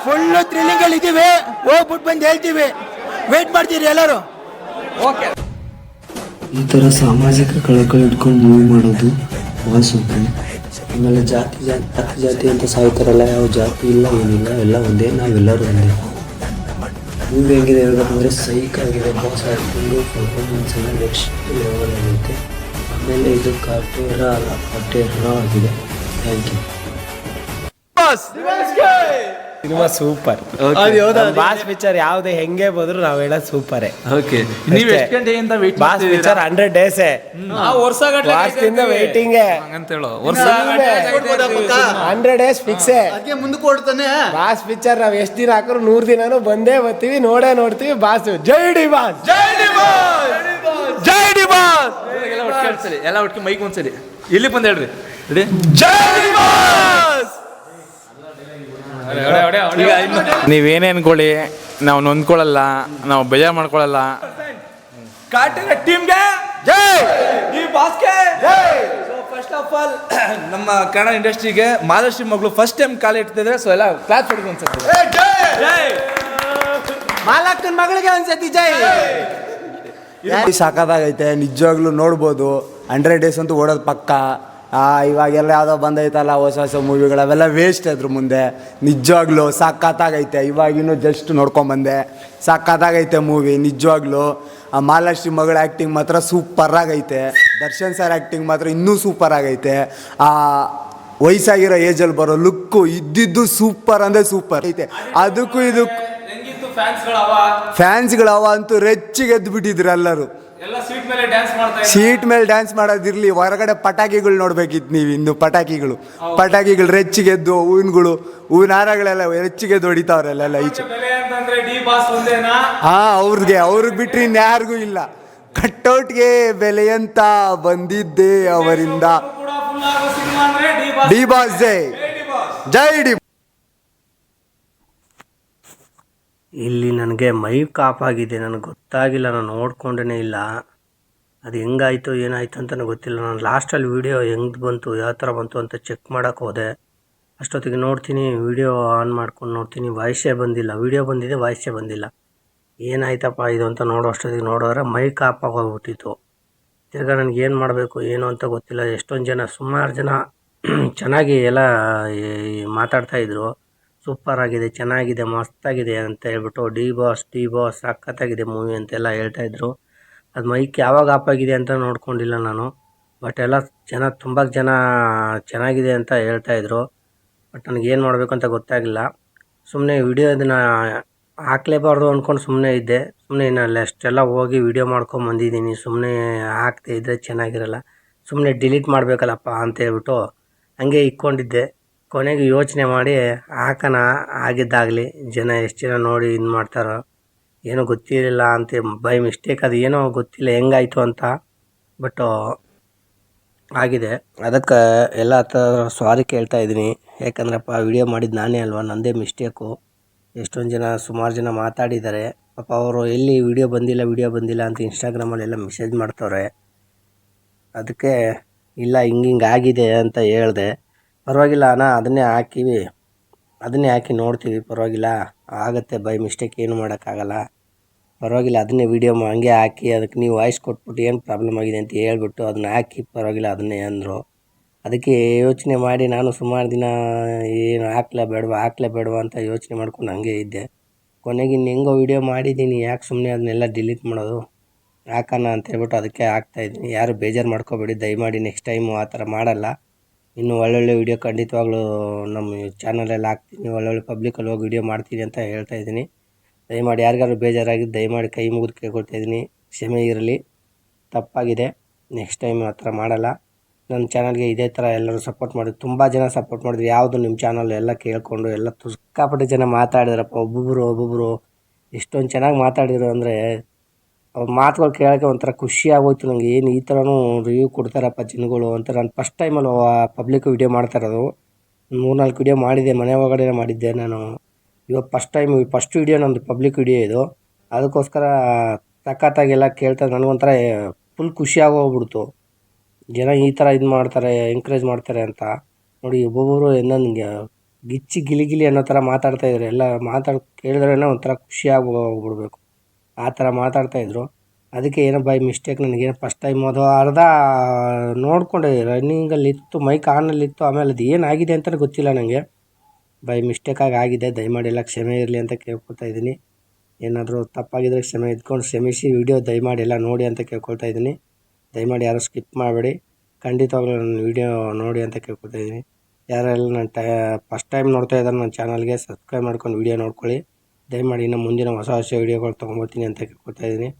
Full thrilling ಅಲ್ಲಿ ಇದೀವಿ, ಹೋಗ್ಬಿಟ್ಟು ಬಂದು ಹೇಳ್ತೀವಿ, ವೇಟ್ ಮಾಡ್ತೀರಿ ಎಲ್ಲರೂ. ಓಕೆ, ಈ ಥರ ಸಾಮಾಜಿಕ ಕಳಕಳಿ ಇಟ್ಕೊಂಡು ಮೂವಿ ಮಾಡೋದು ಭಾಳ ಸೂಪರ್. ಆಮೇಲೆ ಜಾತಿ ಅಂತ ಸಾಯ್ತಾರಲ್ಲ, ಯಾವ ಜಾತಿ ಇಲ್ಲ ಏನಿಲ್ಲ, ಎಲ್ಲ ಒಂದೇ, ನಾವೆಲ್ಲರೂ ಒಂದೇ. ಮೂವಿ ಹೆಂಗಿದೆ ಹೇಳ್ಬೇಕಂದ್ರೆ ಸೈಕ್ ಆಗಿದೆ, ಬಾಸ್ ಆ್ಯಕ್ಟಿಂಗು ಪರ್ಫಾರ್ಮೆನ್ಸ್ ಎಲ್ಲ ನೆಕ್ಸ್ಟ್ ಲೆವೆಲ್ ಆಗೈತೆ. ಆಮೇಲೆ ಇದು ಕಾಟೇರ ಆಗಿದೆ. Thank you. Cinema super. Boss picture ಯಾವ್ದೇ ಹೆಂಗೆ ಬಂದ್ರು ನಾವ್ ಹೇಳೋದು ಸೂಪರ್. ನೀವು ಎಷ್ಟು ಗಂಟೆಯಿಂದ ವೇಟ್ ಬಾಸ್ ಪಿಕ್ಚರ್ 100 days ವರ್ಷದಿಂದ ವೇಟಿಂಗ್ ಅಂತ ಹೇಳೋ. 100 days ಫಿಕ್ಸ್. ಅದಕ್ಕೆ ಮುಂದಕ್ಕೆ ಓಡ್ತಾನೆ ಬಾಸ್ ಪಿಕ್ಚರ್. ನಾವ್ ಎಷ್ಟ್ ದಿನ ಹಾಕೋರು 100 ದಿನಾನು ಬಂದೇ ಬರ್ತೀವಿ, ನೋಡ್ತೀವಿ. ಬಾಸ್ ಜೈ ಡಿ ಬಾಸ್, ಜೈ ಡಿ ಬಾಸ್, ಜೈ ಡಿ ಬಾಸ್ ಎಲ್ಲ ಒಟ್ಟಿಗೆ ಮೈಕ್ ಒಂದ್ಸರಿ ಇಲ್ಲಿ ಬಂದು ಹೇಳ್ರಿ. ಜೈ ಡಿ ಬಾಸ್. ನೀವೇನೇ ಅನ್ಕೊಳ್ಳಿ, ನಾವು ನೊಂದ್ಕೊಳ್ಳಲ್ಲ, ನಾವು ಬೇಜಾರು ಮಾಡ್ಕೊಳ್ಳಲ್ಲ. ಕಾಟಿನ ಟೀಮ್ಗೆ ಜೈ, ಈ ಬಾಸ್ಗೆ ಜೈ. ಸೊ ಫಸ್ಟ್ ಆಫ್ ಆಲ್ ನಮ್ಮ ಕನ್ನಡ ಇಂಡಸ್ಟ್ರಿಗೆ ಮಹಾಲಕ್ಷ್ಮಿ ಮಗಳು ಫಸ್ಟ್ ಟೈಮ್ ಕಾಲು ಇಡ್ತಿದ್ರೆ, ಸೊ ಎಲ್ಲ ಕ್ಲಾಸ್ ಹೊಡೆದು ಅನ್ಸುತ್ತೆ. ಮಾಲಕ್ಕನ ಮಗಳಿಗೆ ಒಂದ್ಸತಿ ಜೈ. ಸಾಕಾಗೈತೆ ನಿಜವಾಗ್ಲೂ, ನೋಡ್ಬೋದು. 100 days ಅಂತೂ ಓಡೋದು ಪಕ್ಕ. ಇವಾಗೆಲ್ಲ ಯಾವುದೋ ಬಂದೈತಲ್ಲ ಹೊಸ ಮೂವಿಗಳು, ಅವೆಲ್ಲ ವೇಸ್ಟ್ ಅದ್ರ ಮುಂದೆ. ನಿಜವಾಗ್ಲೂ ಸಖತ್ತಾಗೈತೆ. ಇವಾಗಿನ್ನೂ ಜಸ್ಟ್ ನೋಡ್ಕೊಂಬಂದೆ, ಸಖತ್ತಾಗೈತೆ ಮೂವಿ ನಿಜವಾಗ್ಲೂ. ಆ ಮಹಾಲಕ್ಷ್ಮಿ ಮಗಳ ಆ್ಯಕ್ಟಿಂಗ್ ಮಾತ್ರ ಸೂಪರ್ ಆಗೈತೆ. ದರ್ಶನ್ ಸರ್ ಆ್ಯಕ್ಟಿಂಗ್ ಮಾತ್ರ ಇನ್ನೂ ಸೂಪರ್ ಆಗೈತೆ. ಆ ವಯಸ್ಸಾಗಿರೋ ಏಜಲ್ಲಿ ಬರೋ ಲುಕ್ಕು ಇದ್ದಿದ್ದು ಸೂಪರ್ ಅಂದರೆ ಸೂಪರ್ ಐತೆ. ಅದಕ್ಕೂ ಇದಕ್ಕೂ ಫ್ಯಾನ್ಸ್ಗಳವ ಅಂತೂ ರೆಚ್ಚಿಗೆ ಎದ್ದು ಬಿಟ್ಟಿದ್ರು ಎಲ್ಲರೂ. ಸೀಟ್ ಮೇಲೆ ಡ್ಯಾನ್ಸ್ ಮಾಡೋದಿರ್ಲಿ, ಹೊರಗಡೆ ಪಟಾಕಿಗಳು ನೋಡ್ಬೇಕಿತ್ತು ನೀವು. ಇನ್ನು ಪಟಾಕಿಗಳು ರೆಚ್ಚಿಗೆದ್ದು, ಹೂವಿನ ಹಾರಗಳೆಲ್ಲ ರೆಚ್ಚಿಗೆದ್ದು ಹೊಡಿತಾವ್ರೆಲ್ಲ ಈಚೆ. ಅವ್ರಿಗೆ ಬಿಟ್ರೆ ಇನ್ಯಾರಿಗೂ ಇಲ್ಲ. ಕಟ್ಟೌಟ್ಗೆ ಬೆಲೆಯಂತ ಬಂದಿದ್ದೆ ಅವರಿಂದ. ಡಿ ಬಾಸ್ ಜೈ, ಜೈ ಡಿ. ಇಲ್ಲಿ ನನಗೆ ಮೈಕ್ ಆಫ್ ಆಗಿದೆ, ನನಗೆ ಗೊತ್ತಾಗಿಲ್ಲ, ನಾನು ನೋಡ್ಕೊಂಡೇ ಇಲ್ಲ. ಅದು ಹೆಂಗಾಯಿತು ಏನಾಯಿತು ಅಂತ ನನಗೆ ಗೊತ್ತಿಲ್ಲ. ನಾನು ಲಾಸ್ಟಲ್ಲಿ ವೀಡಿಯೋ ಹೆಂಗೆ ಬಂತು, ಯಾವ ಥರ ಬಂತು ಅಂತ ಚೆಕ್ ಮಾಡೋಕ್ಕೆ ಹೋದೆ. ಅಷ್ಟೊತ್ತಿಗೆ ನೋಡ್ತೀನಿ, ವೀಡಿಯೋ ಆನ್ ಮಾಡ್ಕೊಂಡು ನೋಡ್ತೀನಿ, ವಾಯ್ಸೇ ಬಂದಿಲ್ಲ. ವೀಡಿಯೋ ಬಂದಿದೆ, ವಾಯ್ಸೇ ಬಂದಿಲ್ಲ. ಏನಾಯ್ತಪ್ಪ ಇದು ಅಂತ ನೋಡೋ ಅಷ್ಟೊತ್ತಿಗೆ ನೋಡಿದ್ರೆ ಮೈಕ್ ಆಫ್ ಆಗೋಗ್ಬಿಟ್ಟಿತ್ತು. ತಿರ್ಗಾ ನನಗೆ ಏನು ಮಾಡಬೇಕು ಏನು ಅಂತ ಗೊತ್ತಿಲ್ಲ. ಎಷ್ಟೊಂದು ಜನ, ಸುಮಾರು ಜನ ಚೆನ್ನಾಗಿ ಎಲ್ಲ ಮಾತಾಡ್ತಾಯಿದ್ರು. ಸೂಪರ್ ಆಗಿದೆ, ಚೆನ್ನಾಗಿದೆ, ಮಸ್ತಾಗಿದೆ ಅಂತ ಹೇಳ್ಬಿಟ್ಟು ಡಿ ಬಾಸ್ ಸಖತ್ತಾಗಿದೆ ಮೂವಿ ಅಂತೆಲ್ಲ ಹೇಳ್ತಾಯಿದ್ರು. ಅದು ಮೈಕ್ ಯಾವಾಗ ಆಫ್ ಆಗಿದೆ ಅಂತ ನೋಡ್ಕೊಂಡಿಲ್ಲ ನಾನು. ಬಟ್ ಎಲ್ಲ ಜನ, ತುಂಬ ಜನ ಚೆನ್ನಾಗಿದೆ ಅಂತ ಹೇಳ್ತಾಯಿದ್ರು. ಬಟ್ ನನಗೇನು ಮಾಡಬೇಕು ಅಂತ ಗೊತ್ತಾಗಿಲ್ಲ. ಸುಮ್ಮನೆ ವಿಡಿಯೋ ಇದನ್ನು ಹಾಕ್ಲೇಬಾರ್ದು ಅಂದ್ಕೊಂಡು ಸುಮ್ಮನೆ ಇದ್ದೆ. ಸುಮ್ಮನೆ ಇನ್ನಲ್ಲಿ ಅಷ್ಟೆಲ್ಲ ಹೋಗಿ ವಿಡಿಯೋ ಮಾಡ್ಕೊಂಬಂದಿದ್ದೀನಿ. ಸುಮ್ಮನೆ ಹಾಕ್ದೇ ಇದ್ದರೆ ಚೆನ್ನಾಗಿರಲ್ಲ, ಸುಮ್ಮನೆ ಡಿಲೀಟ್ ಮಾಡಬೇಕಲ್ಲಪ್ಪ ಅಂತೇಳ್ಬಿಟ್ಟು ಹಂಗೆ ಇಕ್ಕೊಂಡಿದ್ದೆ. ಕೊನೆಗೆ ಯೋಚನೆ ಮಾಡಿ ಹಾಕೋಣ, ಆಗಿದ್ದಾಗಲಿ, ಜನ ಎಷ್ಟು ಜನ ನೋಡಿ ಇದು ಮಾಡ್ತಾರೋ ಏನೋ ಗೊತ್ತಿರಲಿಲ್ಲ ಅಂತ ಬೈ ಮಿಸ್ಟೇಕ್, ಅದು ಏನೋ ಗೊತ್ತಿಲ್ಲ ಹೆಂಗಾಯಿತು ಅಂತ. ಬಟ್ಟು ಆಗಿದೆ. ಅದಕ್ಕೆ ಎಲ್ಲ ಥರ ಸಾರಿ ಕೇಳ್ತಾ ಇದ್ದೀನಿ. ಯಾಕಂದ್ರಪ್ಪ ವಿಡಿಯೋ ಮಾಡಿದ್ದು ನಾನೇ ಅಲ್ವಾ, ನನ್ನದೇ ಮಿಸ್ಟೇಕು. ಎಷ್ಟೊಂದು ಜನ, ಸುಮಾರು ಜನ ಮಾತಾಡಿದ್ದಾರೆ ಪಾಪ. ಅವರು ಎಲ್ಲಿ ವಿಡಿಯೋ ಬಂದಿಲ್ಲ ಅಂತ ಇನ್ಸ್ಟಾಗ್ರಾಮಲ್ಲೆಲ್ಲ ಮೆಸೇಜ್ ಮಾಡ್ತವ್ರೆ. ಅದಕ್ಕೆ ಇಲ್ಲ ಹಿಂಗೆ ಆಗಿದೆ ಅಂತ ಹೇಳಿದೆ. ಪರವಾಗಿಲ್ಲ ಅಣ್ಣ, ಅದನ್ನೇ ಹಾಕಿ ನೋಡ್ತೀವಿ, ಪರವಾಗಿಲ್ಲ, ಆಗುತ್ತೆ, ಬೈ ಮಿಸ್ಟೇಕ್ ಏನು ಮಾಡೋಕ್ಕಾಗಲ್ಲ, ಪರವಾಗಿಲ್ಲ, ಅದನ್ನೇ ವೀಡಿಯೋ ಹಂಗೆ ಹಾಕಿ ಅದಕ್ಕೆ ನೀವು ವಾಯ್ಸ್ ಕೊಟ್ಬಿಟ್ಟು ಏನು ಪ್ರಾಬ್ಲಮ್ ಆಗಿದೆ ಅಂತ ಹೇಳ್ಬಿಟ್ಟು ಅದನ್ನ ಹಾಕಿ, ಪರವಾಗಿಲ್ಲ ಅದನ್ನೇ ಅಂದರು. ಅದಕ್ಕೆ ಯೋಚನೆ ಮಾಡಿ ನಾನು ಸುಮಾರು ದಿನ ಏನು ಹಾಕ್ಲೇ ಬೇಡವಾ ಅಂತ ಯೋಚನೆ ಮಾಡ್ಕೊಂಡು ಹಂಗೆ ಇದ್ದೆ. ಕೊನೆಗೆ ಇನ್ನು ಹೆಂಗೋ ವೀಡಿಯೋ ಮಾಡಿದ್ದೀನಿ, ಯಾಕೆ ಸುಮ್ಮನೆ ಅದನ್ನೆಲ್ಲ ಡಿಲೀಟ್ ಮಾಡೋದು, ಹಾಕೋಣ ಅಂತ ಹೇಳ್ಬಿಟ್ಟು ಅದಕ್ಕೆ ಹಾಕ್ತಾಯಿದ್ದೀನಿ. ಯಾರು ಬೇಜಾರು ಮಾಡ್ಕೋಬೇಡಿ, ದಯಮಾಡಿ ನೆಕ್ಸ್ಟ್ ಟೈಮು ಆ ಥರ ಮಾಡಲ್ಲ. ಇನ್ನು ಒಳ್ಳೊಳ್ಳೆ ವೀಡಿಯೋ ಖಂಡಿತವಾಗ್ಲೂ ನಮ್ಮ ಚಾನಲಲ್ಲಿ ಹಾಕ್ತೀನಿ, ಒಳ್ಳೊಳ್ಳೆ ಪಬ್ಲಿಕಲ್ಲಿ ಹೋಗಿ ವೀಡಿಯೋ ಮಾಡ್ತೀನಿ ಅಂತ ಹೇಳ್ತಾಯಿದ್ದೀನಿ. ದಯಮಾಡಿ ಯಾರಿಗಾದ್ರು ಬೇಜಾರಾಗಿದ್ದು ದಯಮಾಡಿ ಕೈ ಮುಗಿದು ಕೇಳ್ಕೊಳ್ತಾಯಿದ್ದೀನಿ, ಕ್ಷಮೆ ಇರಲಿ, ತಪ್ಪಾಗಿದೆ, ನೆಕ್ಸ್ಟ್ ಟೈಮ್ ಆ ಥರ ಮಾಡಲ್ಲ. ನನ್ನ ಚಾನಲ್ಗೆ ಇದೇ ಥರ ಎಲ್ಲರೂ ಸಪೋರ್ಟ್ ಮಾಡಿದ್ರು, ತುಂಬ ಜನ ಸಪೋರ್ಟ್ ಮಾಡಿದ್ರು. ಯಾವುದು ನಿಮ್ಮ ಚಾನಲ್ ಎಲ್ಲ ಕೇಳಿಕೊಂಡು ಎಲ್ಲ ಸಿಕ್ಕಾಪಟ್ಟೆ ಜನ ಮಾತಾಡಿದ್ರಪ್ಪ. ಒಬ್ಬೊಬ್ಬರು ಎಷ್ಟೊಂದು ಚೆನ್ನಾಗಿ ಮಾತಾಡಿದ್ರು ಅಂದರೆ ಅವ್ರ ಮಾತುಗಳು ಕೇಳೋಕ್ಕೆ ಒಂಥರ ಖುಷಿ ಆಗೋಯ್ತು ನನಗೆ. ಏನು ಈ ಥರನೂ ರಿವ್ಯೂ ಕೊಡ್ತಾರಪ್ಪ ಜನಗಳು ಅಂತ. ನಾನು ಫಸ್ಟ್ ಟೈಮಲ್ಲಿ ಪಬ್ಲಿಕ್ ವೀಡಿಯೋ ಮಾಡ್ತಾ ಇರೋದು. 3-4 ವೀಡಿಯೋ ಮಾಡಿದ್ದೆ, ಮನೆ ಒಳಗಡೆ ಮಾಡಿದ್ದೆ ನಾನು. ಇವಾಗ ಫಸ್ಟ್ ವೀಡಿಯೋ ನಂದು ಪಬ್ಲಿಕ್ ವೀಡಿಯೋ ಇದು. ಅದಕ್ಕೋಸ್ಕರ ಸಖತ್ತಾಗೆಲ್ಲ ಕೇಳ್ತಾ ನನಗೊಂಥರ ಫುಲ್ ಖುಷಿ ಆಗೋಗ್ಬಿಡ್ತು. ಜನ ಈ ಥರ ಇದು ಮಾಡ್ತಾರೆ, ಎಂಕರೇಜ್ ಮಾಡ್ತಾರೆ ಅಂತ ನೋಡಿ. ಒಬ್ಬೊಬ್ಬರು ನನಗೆ ಗಿಚ್ಚಿ ಗಿಲಿ ಅನ್ನೋ ಥರ ಮಾತಾಡ್ತಾಯಿದ್ರು. ಎಲ್ಲ ಕೇಳಿದ್ರೇ ಒಂಥರ ಖುಷಿ ಹೋಗ್ಬಿಡ್ಬೇಕು, ಆ ಥರ ಮಾತಾಡ್ತಾಯಿದ್ರು. ಅದಕ್ಕೆ ಏನೋ ಬೈ ಮಿಸ್ಟೇಕ್ ನನಗೇನೋ ಫಸ್ಟ್ ಟೈಮ್ ಅದು ಅರ್ಧ ನೋಡಿಕೊಂಡೆ, ರನ್ನಿಂಗಲ್ಲಿತ್ತು, ಮೈಕ್ ಆನಲ್ಲಿತ್ತು. ಆಮೇಲೆ ಅದು ಏನಾಗಿದೆ ಅಂತಲೇ ಗೊತ್ತಿಲ್ಲ ನನಗೆ, ಬೈ ಮಿಸ್ಟೇಕಾಗಿ ಆಗಿದೆ. ದಯಮಾಡಿ ಎಲ್ಲ ಕ್ಷಮೆ ಇರಲಿ ಅಂತ ಕೇಳ್ಕೊಳ್ತಾ ಇದ್ದೀನಿ. ಏನಾದರೂ ತಪ್ಪಾಗಿದ್ದರೆ ಕ್ಷಮಿಸಿ ವಿಡಿಯೋ ದಯಮಾಡಿ ಎಲ್ಲ ನೋಡಿ ಅಂತ ಕೇಳ್ಕೊಳ್ತಾ ಇದ್ದೀನಿ. ದಯಮಾಡಿ ಯಾರು ಸ್ಕಿಪ್ ಮಾಡಬೇಡಿ, ಖಂಡಿತವಾಗ್ಲೂ ನನ್ನ ವೀಡಿಯೋ ನೋಡಿ ಅಂತ ಕೇಳ್ಕೊಳ್ತಾ ಇದ್ದೀನಿ. ಯಾರೆಲ್ಲ ನಾನು ಫಸ್ಟ್ ಟೈಮ್ ನೋಡ್ತಾ ಇದ್ದಾರೆ ನನ್ನ ಚಾನಲ್ಗೆ ಸಬ್ಸ್ಕ್ರೈಬ್ ಮಾಡ್ಕೊಂಡು ವೀಡಿಯೋ ನೋಡ್ಕೊಳ್ಳಿ. ದಯಮಾಡಿ ಇನ್ನು ಮುಂದಿನ ಹೊಸ ವೀಡಿಯೋಗಳು ತೊಗೊಂಬರ್ತೀನಿ ಅಂತ ಕೇಳ್ಕೊಳ್ತಾ ಇದ್ದೀನಿ.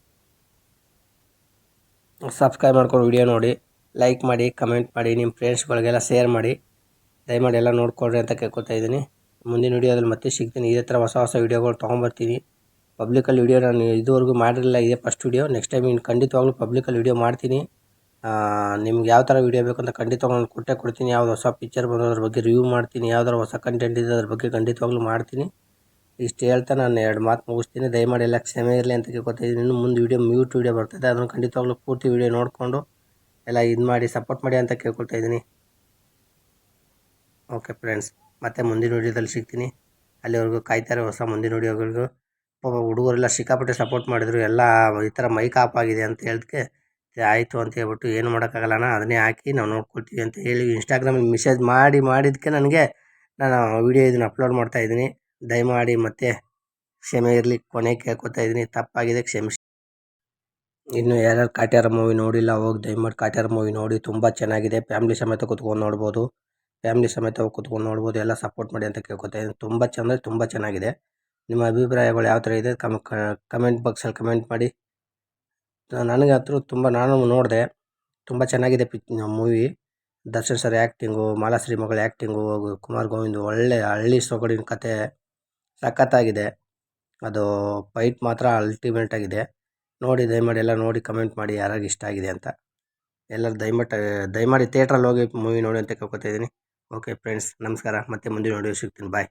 ಸಬ್ಸ್ಕ್ರೈಬ್ ಮಾಡ್ಕೊಂಡು ವೀಡಿಯೋ ನೋಡಿ, ಲೈಕ್ ಮಾಡಿ, ಕಮೆಂಟ್ ಮಾಡಿ, ನಿಮ್ಮ ಫ್ರೆಂಡ್ಸ್ಗಳಿಗೆಲ್ಲ ಶೇರ್ ಮಾಡಿ. ದಯಮಾಡಿ ಎಲ್ಲ ನೋಡ್ಕೊಳ್ರಿ ಅಂತ ಕೇಳ್ಕೊಳ್ತಾ ಇದ್ದೀನಿ. ಮುಂದಿನ ವೀಡಿಯೋದಲ್ಲಿ ಮತ್ತೆ ಸಿಗ್ತೀನಿ. ಇದೇ ಥರ ಹೊಸ ವೀಡಿಯೋಗಳು ತೊಗೊಂಬರ್ತೀನಿ. ಪಬ್ಲಿಕಲ್ಲಿ ವೀಡಿಯೋ ನಾನು ಇದುವರೆಗೂ ಮಾಡಿರಲಿಲ್ಲ, ಇದೇ ಫಸ್ಟ್ ವೀಡಿಯೋ. ನೆಕ್ಸ್ಟ್ ಟೈಮ್ ಇನ್ನು ಖಂಡಿತವಾಗ್ಲೂ ಪಬ್ಲಿಕಲ್ಲಿ ವೀಡಿಯೋ ಮಾಡ್ತೀನಿ. ನಿಮ್ಗೆ ಯಾವ ಥರ ವೀಡಿಯೋ ಬೇಕಂತ ಖಂಡಿತವಾಗ್ಲೂ ನಾನು ಕೊಡ್ತೀನಿ. ಯಾವ್ದು ಹೊಸ ಪಿಕ್ಚರ್ ಬಂದೋದ್ರ ಬಗ್ಗೆ ರಿವ್ಯೂ ಮಾಡ್ತೀನಿ, ಯಾವ್ದಾರು ಹೊಸ ಕಂಟೆಂಟ್ ಇದೆ ಅದ್ರ ಬಗ್ಗೆ ಖಂಡಿತವಾಗ್ಲೂ ಮಾಡ್ತೀನಿ. ಇಷ್ಟು ಹೇಳ್ತಾ ನಾನು 2 ಮಾತು ಮುಗಿಸ್ತೀನಿ. ದಯಮಾಡಿ ಎಲ್ಲ ಕ್ಷಮೆ ಇರಲಿ ಅಂತ ಕೇಳ್ಕೊತಾ ಇದ್ದೀನಿ. ಇನ್ನು ಮುಂದೆ ಮ್ಯೂಟ್ ವೀಡಿಯೋ ಬರ್ತದೆ, ಅದನ್ನು ಖಂಡಿತವಾಗ್ಲೂ ಪೂರ್ತಿ ವೀಡಿಯೋ ನೋಡಿಕೊಂಡು ಎಲ್ಲ ಇದು ಮಾಡಿ ಸಪೋರ್ಟ್ ಮಾಡಿ ಅಂತ ಕೇಳ್ಕೊಳ್ತಾ ಇದ್ದೀನಿ. ಓಕೆ ಫ್ರೆಂಡ್ಸ್, ಮತ್ತೆ ಮುಂದಿನ ವೀಡಿಯೋದಲ್ಲಿ ಸಿಗ್ತೀನಿ. ಅಲ್ಲಿವರೆಗೂ ಕಾಯ್ತಾರೆ ಹೊಸ ಮುಂದಿನ ವೀಡಿಯೋಗಳಿಗೂ. ಹುಡುಗರೆಲ್ಲ ಸಿಕ್ಕಾಪಟ್ಟೆ ಸಪೋರ್ಟ್ ಮಾಡಿದರು. ಎಲ್ಲ ಈ ಥರ ಮೈಕ್ ಆಫ್ ಆಗಿದೆ ಅಂತ ಹೇಳಿದಕ್ಕೆ ಆಯಿತು ಅಂತ ಹೇಳ್ಬಿಟ್ಟು ಏನು ಮಾಡೋಕ್ಕಾಗಲ್ಲಣ್ಣ, ಅದನ್ನೇ ಹಾಕಿ ನಾವು ನೋಡ್ಕೊಳ್ತೀವಿ ಅಂತ ಹೇಳಿ ಇನ್ಸ್ಟಾಗ್ರಾಮಲ್ಲಿ ಮೆಸೇಜ್ ಮಾಡಿದ್ದಕ್ಕೆ ನಾನು ವೀಡಿಯೋ ಇದನ್ನು ಅಪ್ಲೋಡ್ ಮಾಡ್ತಾಯಿದ್ದೀನಿ. ದಯಮಾಡಿ ಮತ್ತೆ ಕ್ಷಮೆ ಇರಲಿ, ಕೊನೆಗೆ ಕೇಳ್ಕೊತಾ ಇದ್ದೀನಿ, ತಪ್ಪಾಗಿದೆ, ಕ್ಷಮಿಸಿ. ಇನ್ನು ಯಾರ್ಯಾರು ಕಾಟ್ಯಾರ ಮೂವಿ ನೋಡಿಲ್ಲ ಹೋಗಿ ದಯಮಾಡಿ ಕಾಟ್ಯಾರ ಮೂವಿ ನೋಡಿ, ತುಂಬ ಚೆನ್ನಾಗಿದೆ. ಫ್ಯಾಮಿಲಿ ಸಮೇತ ಕೂತ್ಕೊಂಡು ನೋಡ್ಬೋದು, ಎಲ್ಲ ಸಪೋರ್ಟ್ ಮಾಡಿ ಅಂತ ಕೇಳ್ಕೊತಾ ಇದ್ದೀನಿ. ತುಂಬ ಚೆನ್ನಾಗಿದೆ. ನಿಮ್ಮ ಅಭಿಪ್ರಾಯಗಳು ಯಾವ ಥರ ಇದೆ ಕಮೆಂಟ್ ಬಾಕ್ಸಲ್ಲಿ ಕಮೆಂಟ್ ಮಾಡಿ. ನನಗೆ ನಾನು ನೋಡಿದೆ, ತುಂಬ ಚೆನ್ನಾಗಿದೆ movie. Darshan sir acting, Malashri ಮಗಳ ಆ್ಯಕ್ಟಿಂಗು, ಕುಮಾರ್ ಗೋವಿಂದ್ ಒಳ್ಳೆ ಹಳ್ಳಿ ಸೊಗಡಿನ ಕತೆ ಸಖತ್ತಾಗಿದೆ. ಅದು ಫೈಟ್ ಮಾತ್ರ ಅಲ್ಟಿಮೇಟ್ ಆಗಿದೆ. ನೋಡಿ ದಯಮಾಡಿ ಕಮೆಂಟ್ ಮಾಡಿ ಯಾರಿಗೆ ಇಷ್ಟ ಆಗಿದೆ ಅಂತ. ಎಲ್ಲರೂ ದಯಮಾಡಿ ಥಿಯೇಟ್ರಲ್ಲಿ ಹೋಗಿ ಮೂವಿ ನೋಡಿ ಅಂತ ಕೇಳ್ಕೊತಾ ಇದ್ದೀನಿ. ಓಕೆ ಫ್ರೆಂಡ್ಸ್, ನಮಸ್ಕಾರ. ಮತ್ತೆ ಮುಂದಿನ ವಿಡಿಯೋ ಸಿಗ್ತೀನಿ. ಬಾಯ್.